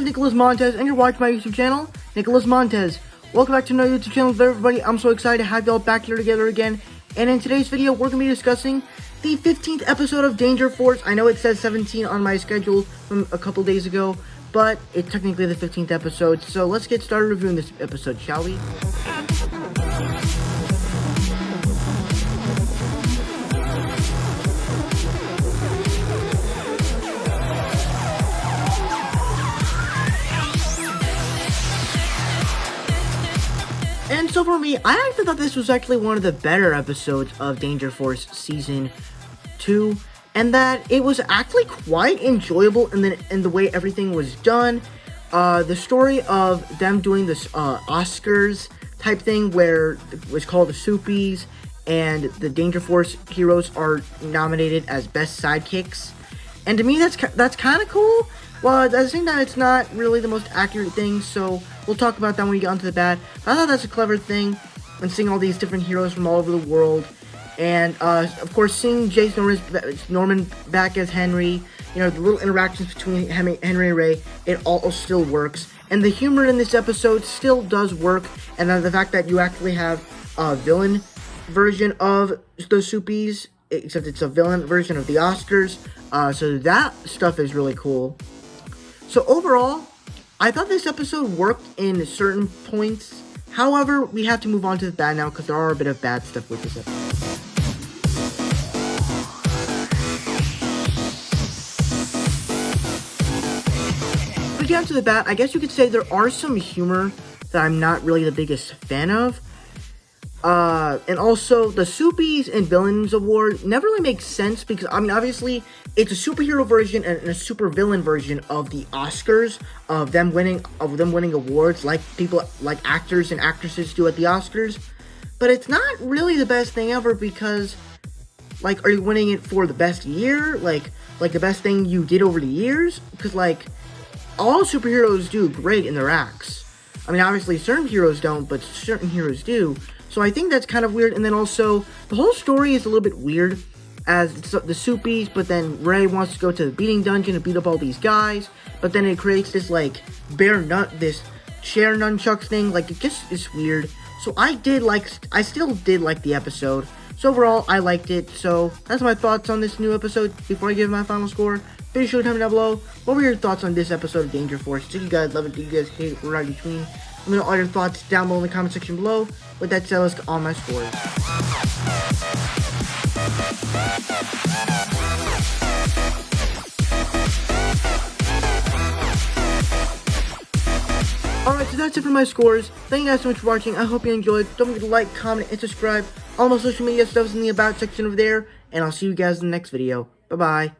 Nicholas Montez, and you're watching my YouTube channel, Nicholas Montez. Welcome back to another YouTube channel with everybody. I'm so excited to have y'all back here together again. And in today's video, we're going to be discussing the 15th episode of Danger Force. I know it says 17 on my schedule from a couple days ago, but it's technically the 15th episode. So let's get started reviewing this episode, shall we? And so for me, I actually thought this was actually one of the better episodes of Danger Force Season 2, and that it was actually quite enjoyable in the way everything was done. The story of them doing this Oscars type thing where it was called the Supies, and the Danger Force heroes are nominated as best sidekicks. And to me, that's kind of cool. Well, at the same time, it's not really the most accurate thing, so we'll talk about that when we get onto the bat. But I thought that's a clever thing, and seeing all these different heroes from all over the world. And, of course, seeing Jace Norman back as Henry, you know, the little interactions between Henry and Ray, it all still works. And the humor in this episode still does work, and the fact that you actually have a villain version of the Supies, except it's a villain version of the Oscars, so that stuff is really cool. So overall, I thought this episode worked in certain points. However, we have to move on to the bad now because there are a bit of bad stuff with this episode. But to get onto the bat, I guess you could say there are some humor that I'm not really the biggest fan of. And also, the Supies and Villains Award never really makes sense because, I mean, obviously, it's a superhero version and a super villain version of the Oscars, of them winning awards like actors and actresses do at the Oscars. But it's not really the best thing ever because, like, are you winning it for the best year? Like the best thing you did over the years? Because, like, all superheroes do great in their acts. I mean, obviously, certain heroes don't, but certain heroes do. So I think that's kind of weird. And then also, the whole story is a little bit weird as the Supies, but then Ray wants to go to the beating dungeon and beat up all these guys. But then it creates this, like, this chair nunchucks thing. Like, it just is weird. So I still did like the episode. So overall, I liked it. So that's my thoughts on this new episode. Before I give my final score, be sure to comment down below. What were your thoughts on this episode of Danger Force? Did you guys love it? Did you guys hate it? We're right between. Let me know all your thoughts down below in the comment section below. With that said, let's get on my scores. Alright, so that's it for my scores. Thank you guys so much for watching. I hope you enjoyed. Don't forget to like, comment, and subscribe. All my social media stuff is in the about section over there. And I'll see you guys in the next video. Bye-bye.